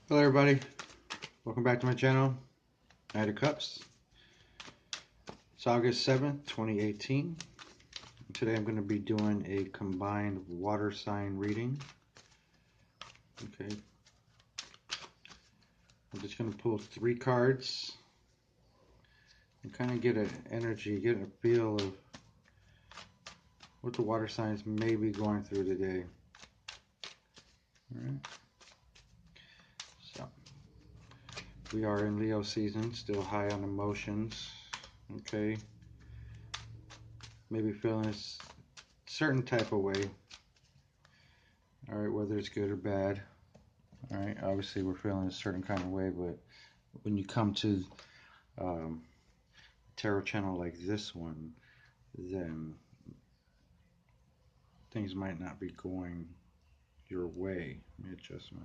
Hello everybody, welcome back to my channel, Knight of Cups. It's August 7th, 2018. Today I'm going to be doing a combined water sign reading. Okay, I'm just going to pull 3 cards and kind of get an energy, get a feel of what the water signs may be going through today. Alright, so we are in Leo season, still high on emotions. Okay, maybe feeling a certain type of way. Alright, whether it's good or bad. Alright, obviously we're feeling a certain kind of way, but when you come to tarot channel like this one, then things might not be going your way. Let me adjust my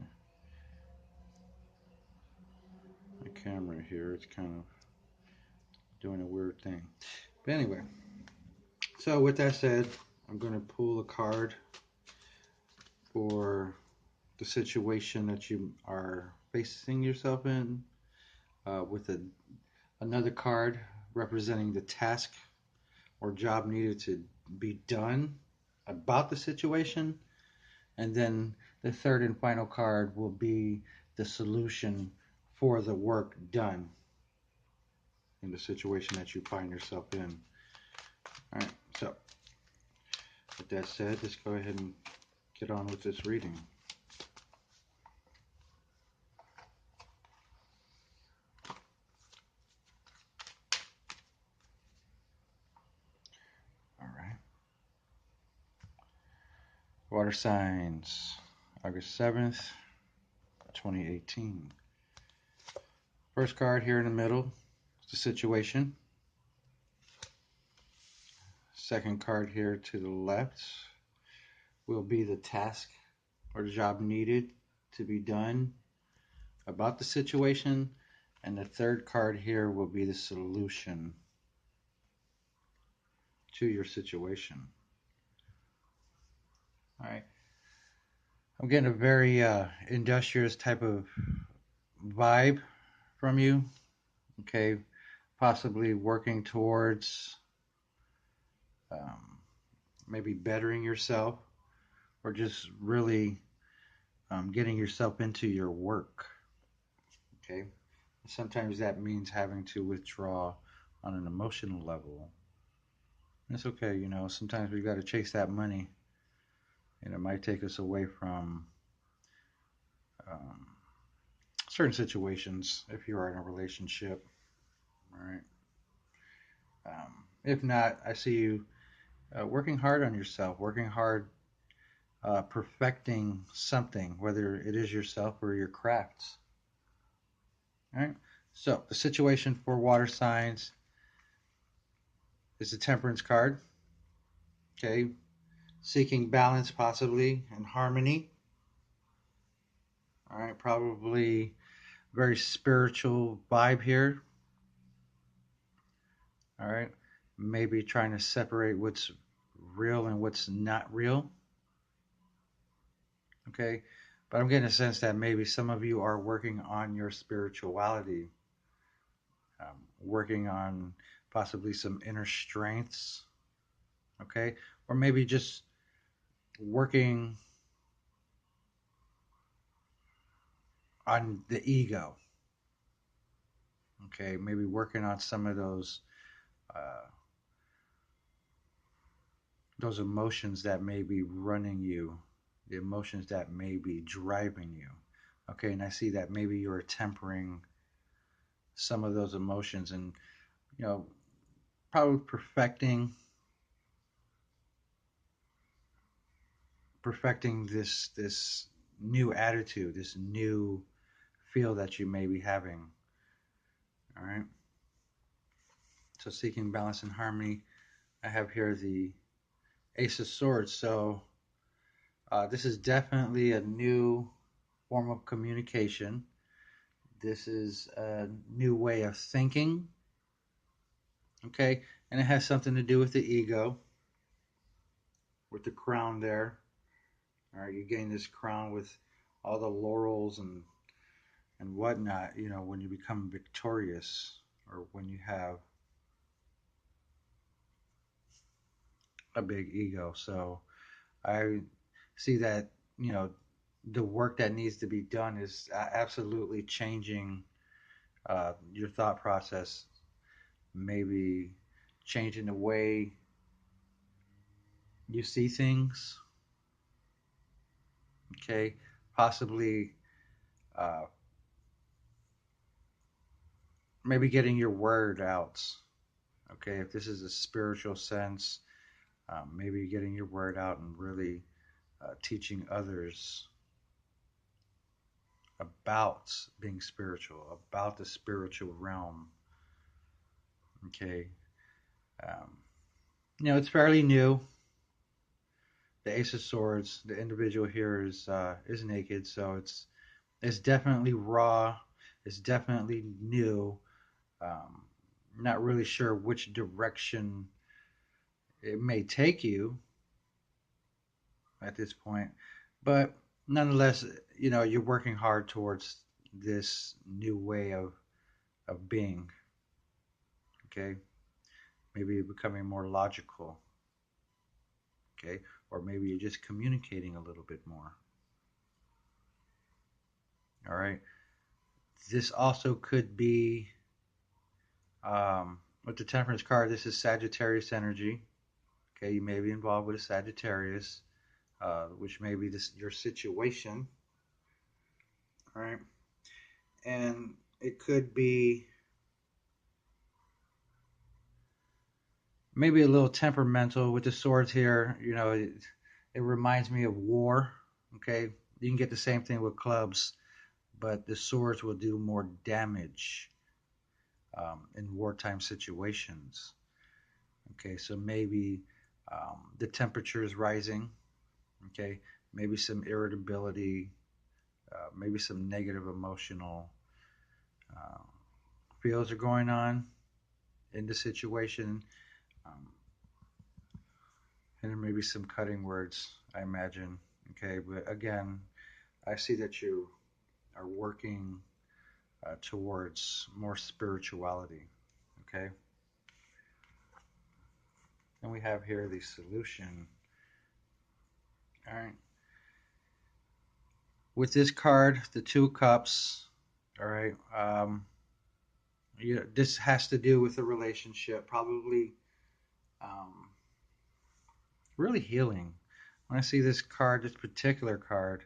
camera here. It's kind of doing a weird thing. But anyway, so with that said, I'm going to pull a card for the situation that you are facing yourself in, with another card representing the task or job needed to be done about the situation, and then the third and final card will be the solution for the work done in the situation that you find yourself in. Alright, so with that said, let's go ahead and get on with this reading. Alright. Water signs, August 7th, 2018. First card here in the middle is the situation. Second card here to the left will be the task or the job needed to be done about the situation. And the third card here will be the solution to your situation. Alright. I'm getting a very industrious type of vibe from you. Okay. Possibly working towards maybe bettering yourself, or just really getting yourself into your work. Okay. Sometimes that means having to withdraw on an emotional level. It's okay, you know, sometimes we got to chase that money, and it might take us away from um, certain situations if you are in a relationship. All right. If not, I see you working hard on yourself, working hard, perfecting something, whether it is yourself or your crafts. All right. So the situation for water signs is the Temperance card. Okay. Seeking balance, possibly, and harmony. All right. Probably very spiritual vibe here. All right. Maybe trying to separate what's real and what's not real. Okay. But I'm getting a sense that maybe some of you are working on your spirituality, working on possibly some inner strengths. Okay. Or maybe just working on the ego. Okay. Maybe working on some of uh, those emotions that may be running you, the emotions that may be driving you. Okay, and I see that maybe you're tempering some of those emotions, and you know, probably perfecting this new attitude, this new feel that you may be having. All right. So seeking balance and harmony. I have here the Ace of Swords. So this is definitely a new form of communication. This is a new way of thinking. Okay, and it has something to do with the ego, with the crown there. All right, you gain this crown with all the laurels and and whatnot, when you become victorious or when you have a big ego. So I see that, you know, the work that needs to be done is absolutely changing your thought process, maybe changing the way you see things, okay? Possibly uh, maybe getting your word out, okay? If this is a spiritual sense, maybe getting your word out and really teaching others about being spiritual, about the spiritual realm, okay? Um, it's fairly new. The Ace of Swords, the individual here is naked, so it's definitely raw. It's definitely new. Um, not really sure which direction it may take you at this point, but nonetheless, you're working hard towards this new way of being. Okay, maybe you're becoming more logical. Okay, or maybe you're just communicating a little bit more. All right. This also could be with the Temperance card. This is Sagittarius energy. Okay, you may be involved with a Sagittarius, which may be your situation. All right, and it could be maybe a little temperamental with the swords here. It reminds me of war. Okay, you can get the same thing with clubs, but the swords will do more damage in wartime situations. Okay, so maybe the temperature is rising. Okay, maybe some irritability, maybe some negative emotional uh, feels are going on in the situation, um, and then maybe some cutting words, I imagine. Okay, but again, I see that you are working towards more spirituality. Okay, and we have here the solution. All right, with this card, the Two of Cups. All right, this has to do with a relationship, probably um, really healing. When I see this card, this particular card,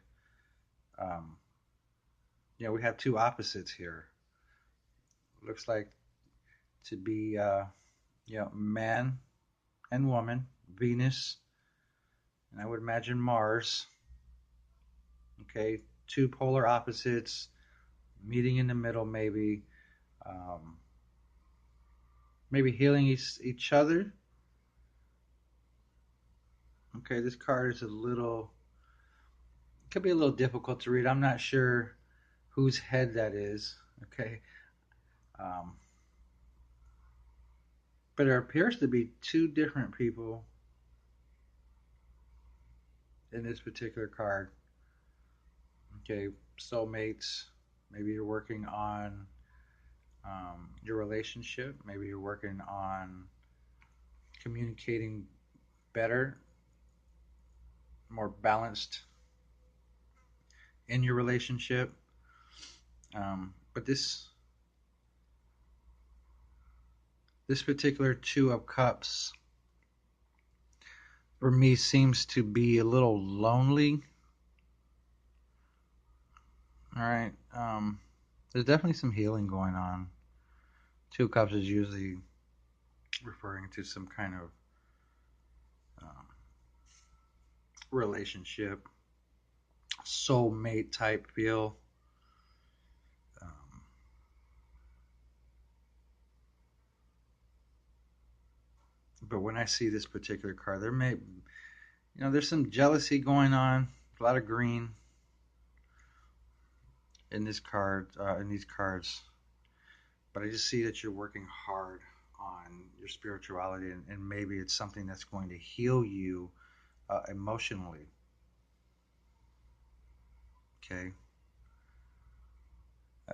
um, we have two opposites here. Looks like to be, man and woman, Venus, and I would imagine Mars. Okay, two polar opposites meeting in the middle, maybe, um, maybe healing each other. Okay, this card is could be a little difficult to read. I'm not sure whose head that is. Okay, um, but there appears to be two different people in this particular card. Okay, soulmates. Maybe you're working on your relationship. Maybe you're working on communicating better, more balanced in your relationship. But this particular Two of Cups for me seems to be a little lonely. All right. There's definitely some healing going on. Two of Cups is usually referring to some kind of um, relationship, soulmate type feel. Um, but when I see this particular card, there's some jealousy going on, a lot of green in this card, in these cards. But I just see that you're working hard on your spirituality, and maybe it's something that's going to heal you emotionally. Okay.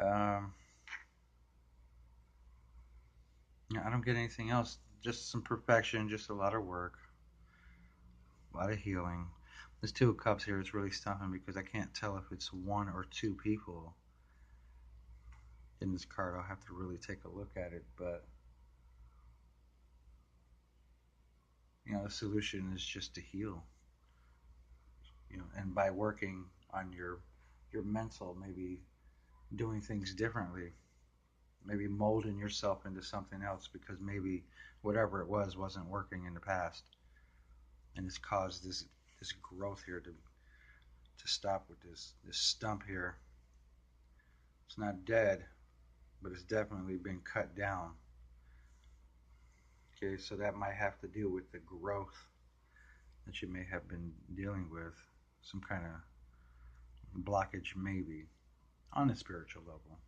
Um, yeah, I don't get anything else. Just some perfection, just a lot of work, a lot of healing. This Two of Cups here is really stumping because I can't tell if it's one or two people in this card. I'll have to really take a look at it, but the solution is just to heal. And by working on your mental, maybe doing things differently, maybe molding yourself into something else because maybe whatever it was wasn't working in the past, and it's caused this growth here to stop with this stump here. It's not dead, but it's definitely been cut down. Okay, so that might have to do with the growth that you may have been dealing with, some kind of blockage maybe on a spiritual level,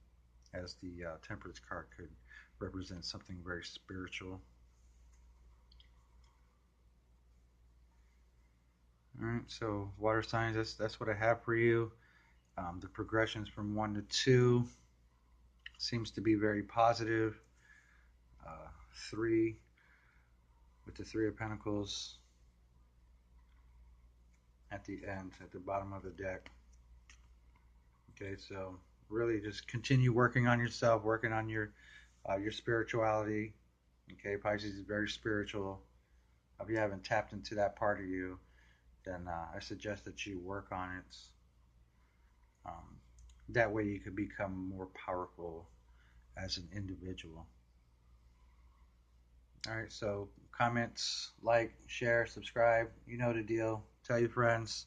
as the temperance card could represent something very spiritual. All right, so water signs, that's what I have for you. The progressions from 1 to 2 seems to be very positive. 3 with the 3 of Pentacles at the end, at the bottom of the deck. Okay, so really just continue working on yourself, working on your spirituality. Okay, Pisces is very spiritual. If you haven't tapped into that part of you, then I suggest that you work on it. Um, that way you can become more powerful as an individual. All right, so comments, like, share, subscribe. You know the deal. Tell your friends.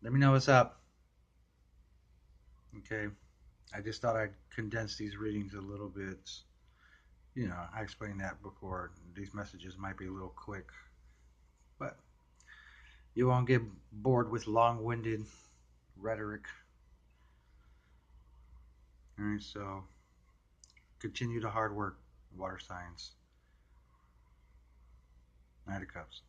Let me know what's up. Okay, I just thought I'd condense these readings a little bit. I explained that before. These messages might be a little quick, but you won't get bored with long winded rhetoric. All right, so continue the hard work, water signs. Knight of Cups.